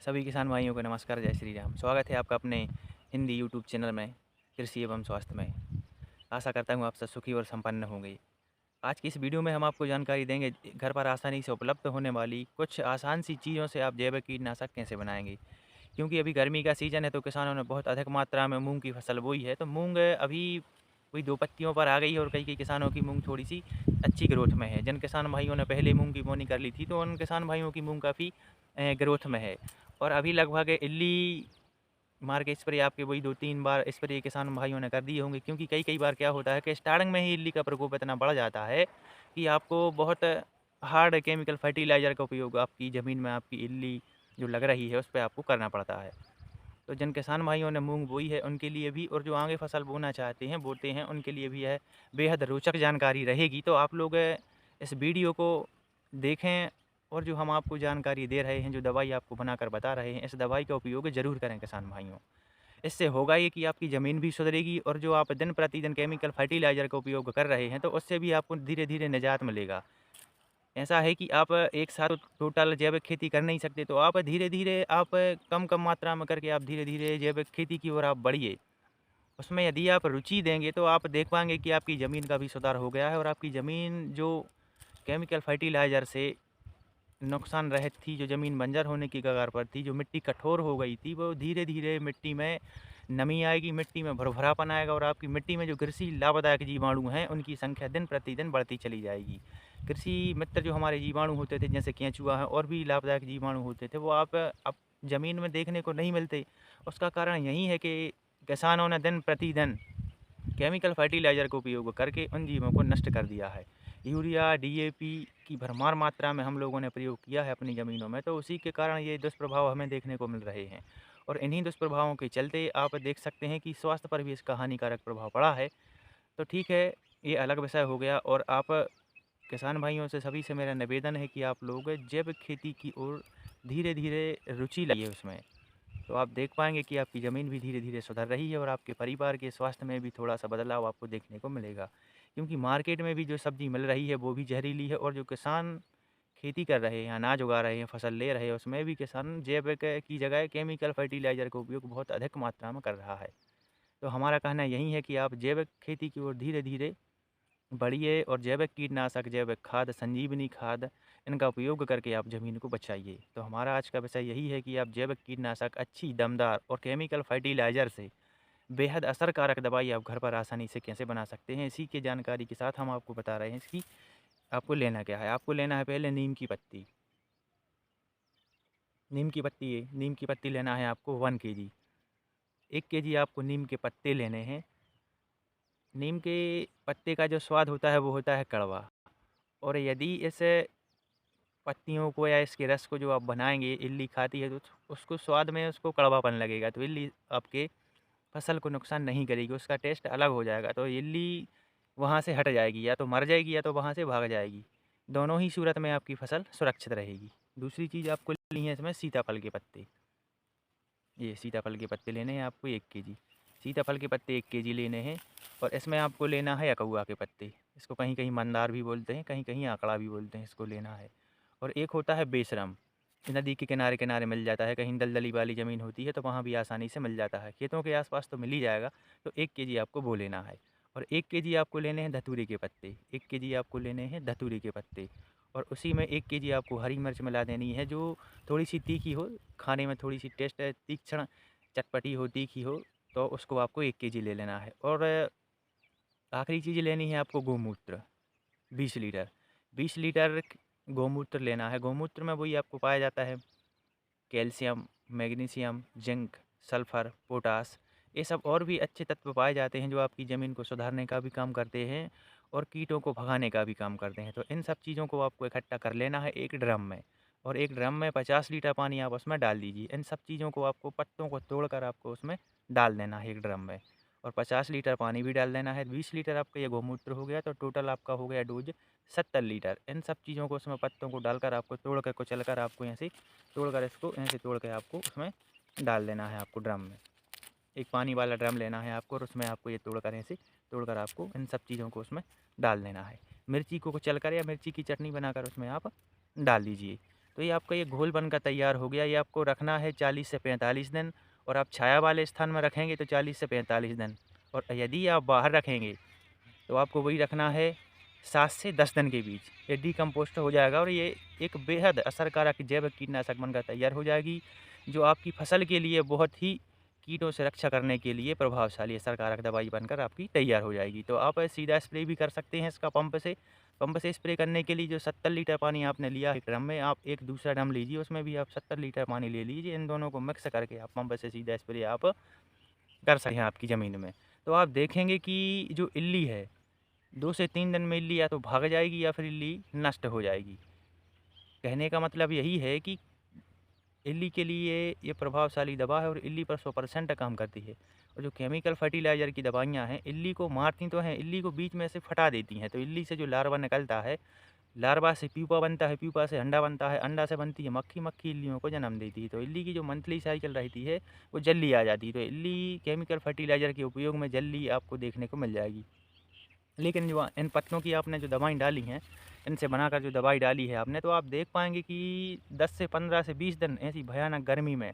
सभी किसान भाइयों को नमस्कार, जय श्री राम। स्वागत है आपका अपने हिंदी यूट्यूब चैनल में, कृषि एवं स्वास्थ्य में। आशा करता हूँ आप सब सुखी और संपन्न होंगे। आज की इस वीडियो में हम आपको जानकारी देंगे घर पर आसानी से उपलब्ध होने वाली कुछ आसान सी चीज़ों से आप जैविक कीटनाशक कैसे बनाएंगे। क्योंकि अभी गर्मी का सीज़न है तो किसानों ने बहुत अधिक मात्रा में मूंग की फसल बोई है। तो मूंग अभी कोई दो पत्तियों पर आ गई है और कई कई किसानों की मूंग थोड़ी सी अच्छी ग्रोथ में है। जिन किसान भाइयों ने पहले मूंग की बोनी कर ली थी तो उन किसान भाइयों की मूंग काफ़ी ग्रोथ में है। और अभी लगभग इल्ली मार के स्प्रे आपके वही 2-3 बार स्प्रे किसान भाइयों ने कर दिए होंगे, क्योंकि कई बार क्या होता है कि स्टार्टिंग में ही इल्ली का प्रकोप इतना बढ़ जाता है कि आपको बहुत हार्ड केमिकल फर्टिलाइज़र का उपयोग आपकी ज़मीन में आपकी इल्ली जो लग रही है उस पे आपको करना पड़ता है। तो जिन किसान भाइयों ने मूँग बोई है उनके लिए भी, और जो आगे फसल बोना चाहते हैं, बोते हैं, उनके लिए भी यह बेहद रोचक जानकारी रहेगी। तो आप लोग इस वीडियो को देखें और जो हम आपको जानकारी दे रहे हैं, जो दवाई आपको बनाकर बता रहे हैं, इस दवाई का उपयोग ज़रूर करें किसान भाइयों। इससे होगा ये कि आपकी ज़मीन भी सुधरेगी और जो आप दिन प्रतिदिन केमिकल फर्टिलाइज़र का उपयोग कर रहे हैं, तो उससे भी आपको धीरे-धीरे निजात मिलेगा। ऐसा है कि आप एक साथ तो टोटल जैविक खेती कर नहीं सकते, तो आप धीरे-धीरे आप कम-कम मात्रा में करके आप धीरे-धीरे जैविक खेती की ओर आप बढ़िए। उसमें यदि आप रुचि देंगे तो आप देख पाएँगे कि आपकी ज़मीन का भी सुधार हो गया है और आपकी ज़मीन जो केमिकल फर्टिलाइज़र से नुकसान रहित थी, जो ज़मीन बंजर होने की कगार पर थी, जो मिट्टी कठोर हो गई थी, वो धीरे-धीरे मिट्टी में नमी आएगी, मिट्टी में भुरभुरापन आएगा और आपकी मिट्टी में जो कृषि लाभदायक जीवाणु हैं, उनकी संख्या दिन प्रतिदिन बढ़ती चली जाएगी। कृषि मित्र जो हमारे जीवाणु होते थे, जैसे केंचुआ है और भी लाभदायक जीवाणु होते थे, वो आप अब ज़मीन में देखने को नहीं मिलते। उसका कारण यही है कि किसानों ने दिन प्रतिदिन केमिकल फर्टिलाइज़र का उपयोग करके उन जीवों को नष्ट कर दिया है। यूरिया, डीएपी की भरमार मात्रा में हम लोगों ने प्रयोग किया है अपनी ज़मीनों में, तो उसी के कारण ये दुष्प्रभाव हमें देखने को मिल रहे हैं। और इन्हीं दुष्प्रभावों के चलते आप देख सकते हैं कि स्वास्थ्य पर भी इसका हानिकारक प्रभाव पड़ा है। तो ठीक है, ये अलग विषय हो गया। और आप किसान भाइयों से सभी से मेरा निवेदन है कि आप लोग जैविक खेती की ओर धीरे-धीरे रुचि लाइए उसमें। तो आप देख पाएँगे कि आपकी ज़मीन भी धीरे-धीरे सुधर रही है और आपके परिवार के स्वास्थ्य में भी थोड़ा-सा बदलाव आपको देखने को मिलेगा। क्योंकि मार्केट में भी जो सब्ज़ी मिल रही है वो भी ज़हरीली है, और जो किसान खेती कर रहे हैं, अनाज उगा रहे हैं, फसल ले रहे हैं, उसमें भी किसान जैविक की जगह केमिकल फर्टिलाइज़र का उपयोग बहुत अधिक मात्रा में कर रहा है। तो हमारा कहना यही है कि आप जैविक खेती की ओर धीरे-धीरे बढ़िए और जैविक कीटनाशक, जैविक खाद, संजीवनी खाद, इनका उपयोग करके आप ज़मीन को बचाइए। तो हमारा आज का विषय यही है कि आप जैविक कीटनाशक अच्छी, दमदार और केमिकल फर्टिलाइज़र से बेहद असरकारक दवाई आप घर पर आसानी से कैसे बना सकते हैं, इसी की जानकारी के साथ हम आपको बता रहे हैं कि आपको लेना क्या है। आपको लेना है पहले नीम की पत्ती। नीम की पत्ती लेना है आपको 1 केजी। 1 केजी आपको नीम के पत्ते लेने हैं। नीम के पत्ते का जो स्वाद होता है वो होता है कड़वा। और यदि इस पत्तियों को या इसके रस को जो आप बनाएँगे, इल्ली खाती है तो उसको स्वाद में उसको कड़वापन लगेगा, तो इल्ली आपके फसल को नुकसान नहीं करेगी, उसका टेस्ट अलग हो जाएगा। तो इल्ली वहाँ से हट जाएगी, या तो मर जाएगी या तो वहाँ से भाग जाएगी। दोनों ही सूरत में आपकी फसल सुरक्षित रहेगी। दूसरी चीज़ आपको लेनी है इसमें सीताफल के पत्ते। ये सीताफल के पत्ते लेने हैं आपको 1 केजी। सीताफल के पत्ते 1 केजी लेने हैं। और इसमें आपको लेना है अकउआ के पत्ते। इसको कहीं-कहीं मंदार भी बोलते हैं, कहीं-कहीं आंकड़ा भी बोलते हैं, इसको लेना है। और एक होता है बेशरम, नदी के किनारे-किनारे मिल जाता है, कहीं दलदली वाली ज़मीन होती है तो वहाँ भी आसानी से मिल जाता है। खेतों के आस-पास तो मिल ही जाएगा, तो 1 केजी आपको वो लेना है। और 1 केजी आपको लेने हैं धतूरे के पत्ते, 1 केजी आपको लेने हैं धतूरे के पत्ते। और उसी में 1 केजी आपको हरी मिर्च मिला देनी है, जो थोड़ी-सी तीखी हो, खाने में थोड़ी-सी टेस्ट तीक्ष्ण, चटपटी हो, तीखी हो, तो उसको आपको 1 केजी ले लेना है। और आखिरी चीज़ लेनी है आपको गोमूत्र, 20 लीटर। 20 लीटर गोमूत्र लेना है। गोमूत्र में वही आपको पाया जाता है calcium, magnesium, zinc, sulphur, potash, ये सब और भी अच्छे तत्व पाए जाते हैं जो आपकी ज़मीन को सुधारने का भी काम करते हैं और कीटों को भगाने का भी काम करते हैं। तो इन सब चीज़ों को आपको इकट्ठा कर लेना है एक ड्रम में, और एक ड्रम में 50 लीटर पानी आप उसमें डाल दीजिए। इन सब चीज़ों को आपको, पत्तों को तोड़कर आपको उसमें डाल देना है एक ड्रम में, और 50 लीटर पानी भी डाल देना है। 20 लीटर आपका ये गोमूत्र हो गया, तो टोटल आपका हो गया डोज 70 लीटर। इन सब चीज़ों को उसमें, पत्तों को डालकर आपको तोड़ कर, कुचल कर आपको ऐसे तोड़कर, इसको ऐसे तोड़ के आपको उसमें डाल देना है आपको ड्रम में। एक पानी वाला ड्रम लेना है आपको, और उसमें आपको ये तोड़कर, ऐसे तोड़कर आपको इन सब चीज़ों को उसमें डाल देना है। मिर्ची को कुचल कर या मिर्ची की चटनी बनाकर उसमें आप डाल दीजिए। तो ये आपका ये घोल बनकर तैयार हो गया। ये आपको रखना है 40 से 45 दिन, और आप छाया वाले स्थान में रखेंगे तो 40 से 45 दिन, और यदि आप बाहर रखेंगे तो आपको वही रखना है 7 से 10 दिन के बीच। ये डिकम्पोस्ट हो जाएगा और ये एक बेहद असरकारक जैविक कीटनाशक बनकर तैयार हो जाएगी, जो आपकी फसल के लिए बहुत ही कीटों से रक्षा करने के लिए प्रभावशाली असरकारक दवाई बनकर आपकी तैयार हो जाएगी। तो आप सीधा स्प्रे भी कर सकते हैं इसका पंप से स्प्रे करने के लिए जो 70 लीटर पानी आपने लिया है ड्रम में, आप एक दूसरा ड्रम लीजिए, उसमें भी आप 70 लीटर पानी ले लीजिए। इन दोनों को मिक्स करके आप पंप से सीधा स्प्रे आप कर सकते हैं आपकी ज़मीन में। तो आप देखेंगे कि जो इल्ली है 2 से 3 दिन में इल्ली या तो भाग जाएगी या फिर इल्ली नष्ट हो जाएगी। कहने का मतलब यही है कि इल्ली के लिए ये प्रभावशाली दवा है और इल्ली पर 100% काम करती है। और जो केमिकल फर्टिलाइज़र की दवाइयाँ हैं, इल्ली को मारती तो हैं, इल्ली को बीच में से फटा देती हैं। तो इल्ली से जो लार्वा निकलता है, लार्वा से प्यूपा बनता है, प्यूपा से अंडा बनता है, अंडा से बनती है मक्खी, मक्खी इल्लियों को जन्म देती है। तो इल्ली की जो मंथली साइकिल रहती है, वो जल्दी आ जाती है। तो इल्ली केमिकल फर्टिलाइज़र के उपयोग में जल्दी आपको देखने को मिल जाएगी। लेकिन जो इन पत्तों की आपने जो दवाई डाली हैं, इनसे बनाकर जो दवाई डाली है आपने, तो आप देख पाएँगे कि 10 से 15 से 20 दिन ऐसी भयानक गर्मी में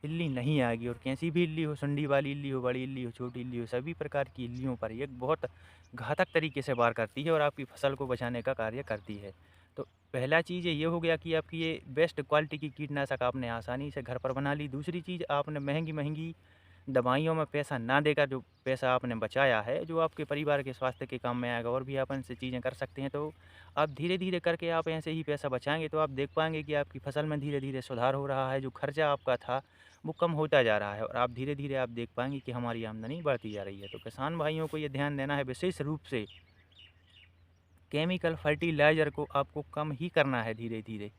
इल्ली नहीं आएगी। और कैसी भी इल्ली हो, सुंडी वाली इल्ली हो, बड़ी इल्ली हो, छोटी इल्ली हो, सभी प्रकार की इल्लियों पर ये बहुत घातक तरीके से वार करती है और आपकी फसल को बचाने का कार्य करती है। तो पहला चीज़ ये हो गया कि आपकी ये बेस्ट क्वालिटी की कीटनाशक आपने आसानी से घर पर बना ली। दूसरी चीज़, आपने महँगी-महँगी दवाइयों में पैसा ना देकर जो पैसा आपने बचाया है, जो आपके परिवार के स्वास्थ्य के काम में आएगा, और भी आप इनसे चीज़ें कर सकते हैं। तो आप धीरे-धीरे करके आप ऐसे ही पैसा बचाएँगे तो आप देख पाएँगे कि आपकी फसल में धीरे-धीरे सुधार हो रहा है। जो खर्चा आपका था, वो कम होता जा रहा है, और आप धीरे-धीरे आप देख पाएँगे कि हमारी आमदनी बढ़ती जा रही है। तो किसान भाइयों को ये ध्यान देना है विशेष रूप से, केमिकल फर्टिलाइज़र को आपको कम ही करना है धीरे-धीरे।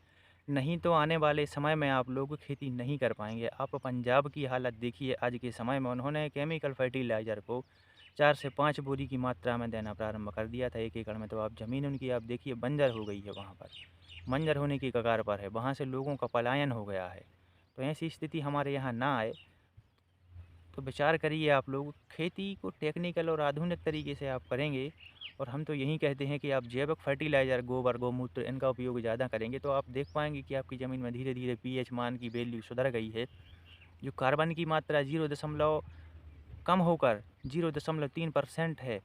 नहीं तो आने वाले समय में आप लोग खेती नहीं कर पाएँगे। आप पंजाब की हालत देखिए आज के समय में, उन्होंने केमिकल फर्टिलाइज़र को 4 से 5 बोरी की मात्रा में देना प्रारंभ कर दिया था 1 एकड़ में। तो आप ज़मीन उनकी आप देखिए बंजर हो गई है वहाँ पर। बंजर होने की कगार पर है, वहाँ से लोगों का पलायन हो गया है। तो ऐसी स्थिति हमारे यहाँ ना आए, तो विचार करिए आप लोग, खेती को टेक्निकल और आधुनिक तरीके से आप करेंगे। और हम तो यही कहते हैं कि आप जैविक फर्टिलाइज़र, गोबर, गौमूत्र, इनका उपयोग ज़्यादा करेंगे तो आप देख पाएँगे कि आपकी ज़मीन में धीरे-धीरे पीएच मान की वैल्यू सुधर गई है। जो कार्बन की मात्रा 0 दशमलव कम होकर 0.3% है,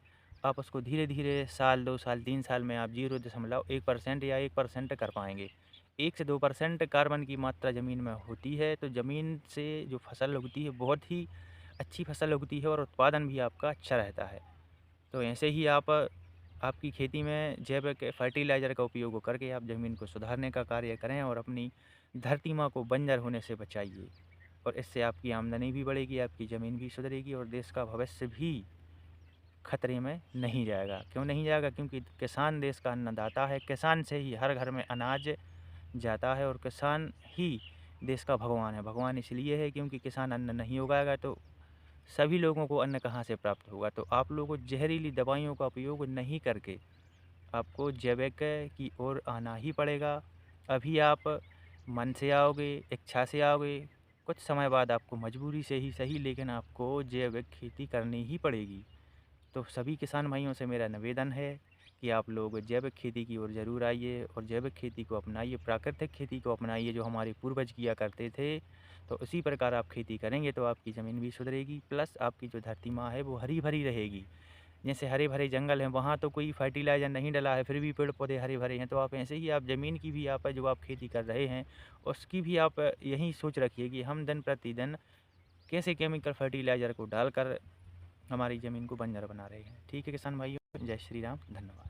आप उसको धीरे-धीरे साल, 2 साल, 3 साल में आप 0.1% या 1% कर पाएँगे। 1 से 2% कार्बन की मात्रा ज़मीन में होती है, तो ज़मीन से जो फसल उगती है बहुत ही अच्छी फसल उगती है और उत्पादन भी आपका अच्छा रहता है। तो ऐसे ही आप आपकी खेती में जैविक फर्टिलाइज़र का उपयोग करके आप ज़मीन को सुधारने का कार्य करें और अपनी धरती माँ को बंजर होने से बचाइए। और इससे आपकी आमदनी भी बढ़ेगी, आपकी ज़मीन भी सुधरेगी और देश का भविष्य भी खतरे में नहीं जाएगा। क्यों नहीं जाएगा? क्योंकि किसान देश का अन्नदाता है। किसान से ही हर घर में अनाज जाता है, और किसान ही देश का भगवान है। भगवान इसलिए है क्योंकि किसान अन्न नहीं उगाएगा तो सभी लोगों को अन्न कहाँ से प्राप्त होगा। तो आप लोगों को जहरीली दवाइयों का उपयोग नहीं करके आपको जैविक की ओर आना ही पड़ेगा। अभी आप मन से आओगे, इच्छा से आओगे, कुछ समय बाद आपको मजबूरी से ही सही, लेकिन आपको जैविक खेती करनी ही पड़ेगी। तो सभी किसान भाइयों से मेरा निवेदन है कि आप लोग जैविक खेती की ओर ज़रूर आइए और जैविक खेती को अपनाइए, प्राकृतिक खेती को अपनाइए जो हमारे पूर्वज किया करते थे। तो उसी प्रकार आप खेती करेंगे तो आपकी ज़मीन भी सुधरेगी, प्लस आपकी जो धरती माँ है वो हरी भरी रहेगी। जैसे हरे भरे जंगल हैं, वहाँ तो कोई फर्टिलाइज़र नहीं डला है, फिर भी पेड़ पौधे हरे भरे हैं। तो आप ऐसे ही आप ज़मीन की भी आप जो आप खेती कर रहे हैं, उसकी भी आप यही सोच रखिए कि हम दिन प्रतिदिन कैसे केमिकल फर्टिलाइज़र को डालकर हमारी ज़मीन को बंजर बना रहे हैं। ठीक है किसान भाइयों, जय श्री राम, धन्यवाद।